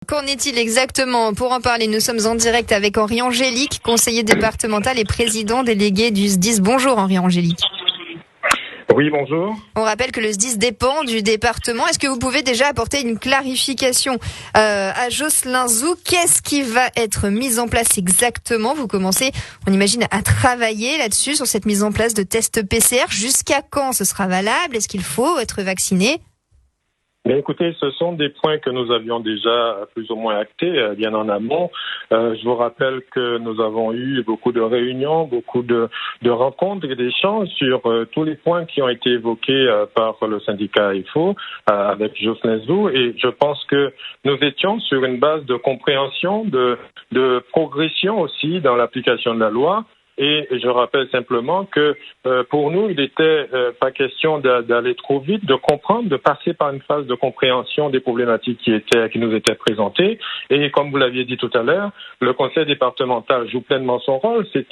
qu'en est-il exactement? Pour en parler, nous sommes en direct avec Henri Angélique, conseiller départemental et président délégué du SDIS. Bonjour Henri Angélique. Oui, bonjour. On rappelle que le SDIS dépend du département. Est-ce que vous pouvez déjà apporter une clarification à Jocelyn Zou? Qu'est-ce qui va être mis en place exactement? Vous commencez, on imagine, à travailler là-dessus, sur cette mise en place de tests PCR. Jusqu'à quand ce sera valable? Est-ce qu'il faut être vacciné? Mais écoutez, ce sont des points que nous avions déjà plus ou moins actés bien en amont. Je vous rappelle que nous avons eu beaucoup de réunions, beaucoup de rencontres et d'échanges sur tous les points qui ont été évoqués par le syndicat IFO avec Jocelyn Zou. Et je pense que nous étions sur une base de compréhension, de progression aussi dans l'application de la loi. Et je rappelle simplement que pour nous, il n'était pas question d'aller trop vite, de comprendre, de passer par une phase de compréhension des problématiques qui nous étaient présentées. Et comme vous l'aviez dit tout à l'heure, le conseil départemental joue pleinement son rôle. C'est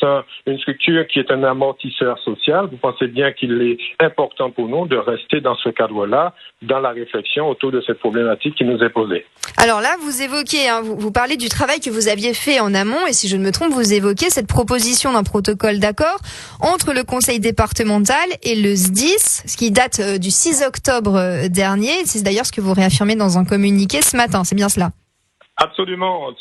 une structure qui est un amortisseur social. Vous pensez bien qu'il est important pour nous de rester dans ce cadre-là, dans la réflexion autour de cette problématique qui nous est posée. Alors là, vous évoquez, vous parlez du travail que vous aviez fait en amont, et si je ne me trompe, vous évoquez cette proposition d'un protocole d'accord entre le conseil départemental et le SDIS, ce qui date du 6 octobre dernier. C'est d'ailleurs ce que vous réaffirmez dans un communiqué ce matin, c'est bien cela? Absolument.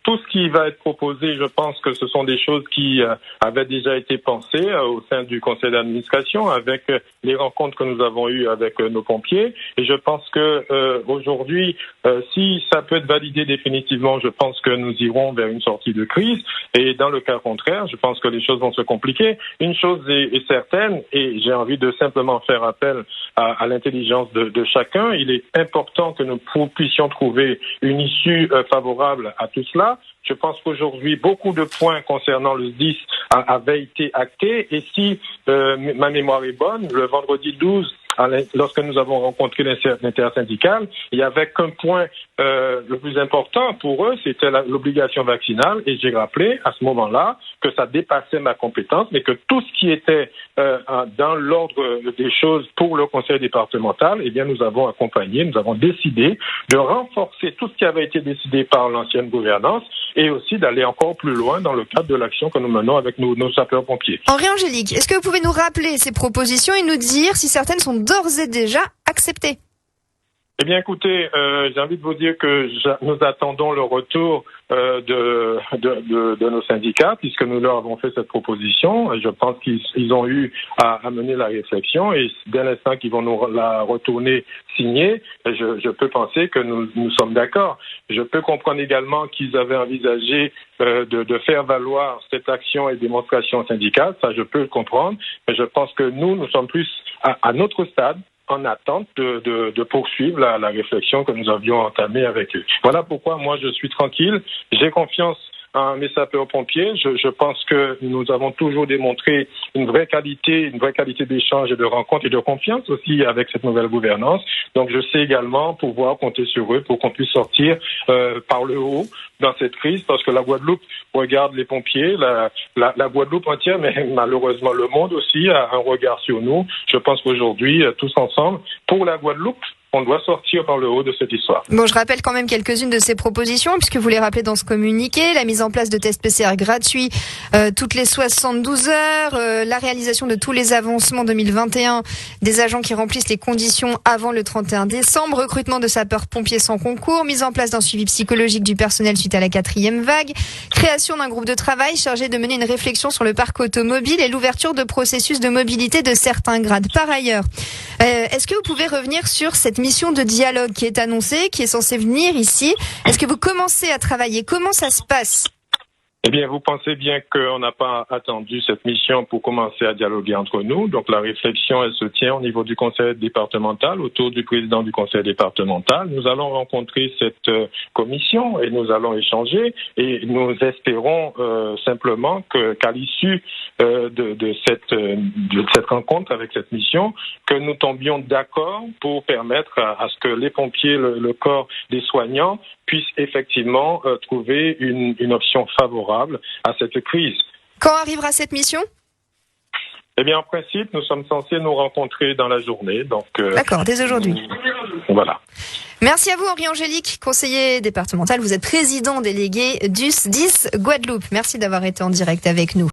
Tout ce qui va être proposé, je pense que ce sont des choses qui avaient déjà été pensées au sein du conseil d'administration avec les rencontres que nous avons eues avec nos pompiers. Et je pense que aujourd'hui, si ça peut être validé définitivement, je pense que nous irons vers une sortie de crise. Et dans le cas contraire, je pense que les choses vont se compliquer. Une chose est certaine, et j'ai envie de simplement faire appel à l'intelligence de chacun. Il est important que nous puissions trouver une issue favorable à tout cela. Je pense qu'aujourd'hui, beaucoup de points concernant le SDIS avaient été actés. Et si ma mémoire est bonne, le vendredi 12, lorsque nous avons rencontré l'intersyndicale, il n'y avait qu'un point le plus important pour eux, c'était l'obligation vaccinale. Et j'ai rappelé à ce moment-là que ça dépassait ma compétence, mais que tout ce qui était dans l'ordre des choses pour le conseil départemental, eh bien, nous avons accompagné, nous avons décidé de renforcer tout ce qui avait été décidé par l'ancienne gouvernance et aussi d'aller encore plus loin dans le cadre de l'action que nous menons avec nos sapeurs-pompiers. Henri Angélique, est-ce que vous pouvez nous rappeler ces propositions et nous dire si certaines sont d'ores et déjà acceptées? Eh bien, écoutez, j'ai envie de vous dire que nous attendons le retour de nos syndicats, puisque nous leur avons fait cette proposition. Et je pense qu'ils ont eu à mener la réflexion, et dès l'instant qu'ils vont nous la retourner signée, je peux penser que nous sommes d'accord. Je peux comprendre également qu'ils avaient envisagé de faire valoir cette action et démonstration syndicale. Ça, je peux le comprendre. Mais je pense que nous sommes plus à notre stade, en attente de poursuivre la réflexion que nous avions entamée avec eux. Voilà pourquoi moi je suis tranquille, j'ai confiance en mes sapeurs-pompiers. Je pense que nous avons toujours démontré une vraie qualité d'échange et de rencontre et de confiance aussi avec cette nouvelle gouvernance. Donc je sais également pouvoir compter sur eux pour qu'on puisse sortir par le haut dans cette crise, parce que la Guadeloupe regarde les pompiers, la Guadeloupe entière, mais malheureusement le monde aussi a un regard sur nous. Je pense qu'aujourd'hui, tous ensemble, pour la Guadeloupe, on doit sortir par le haut de cette histoire. Bon, je rappelle quand même quelques-unes de ces propositions, puisque vous les rappelez dans ce communiqué: la mise en place de tests PCR gratuits toutes les 72 heures, la réalisation de tous les avancements 2021 des agents qui remplissent les conditions avant le 31 décembre, recrutement de sapeurs-pompiers sans concours, mise en place d'un suivi psychologique du personnel suite à la 4e vague, création d'un groupe de travail chargé de mener une réflexion sur le parc automobile et l'ouverture de processus de mobilité de certains grades. Par ailleurs, est-ce que vous pouvez revenir sur cette mission de dialogue qui est annoncée, qui est censée venir ici? Est-ce que vous commencez à travailler? Comment ça se passe? Eh bien, vous pensez bien qu'on n'a pas attendu cette mission pour commencer à dialoguer entre nous. Donc, la réflexion, elle se tient au niveau du conseil départemental, autour du président du conseil départemental. Nous allons rencontrer cette commission et nous allons échanger. Et nous espérons simplement qu'à l'issue de cette rencontre avec cette mission, que nous tombions d'accord pour permettre à ce que les pompiers, le corps des soignants, puissent effectivement trouver une option favorable à cette crise. Quand arrivera cette mission? Eh bien, en principe, nous sommes censés nous rencontrer dans la journée. Donc, d'accord, dès aujourd'hui. Voilà. Merci à vous, Henri Angélique, conseiller départemental. Vous êtes président délégué du SDIS Guadeloupe. Merci d'avoir été en direct avec nous.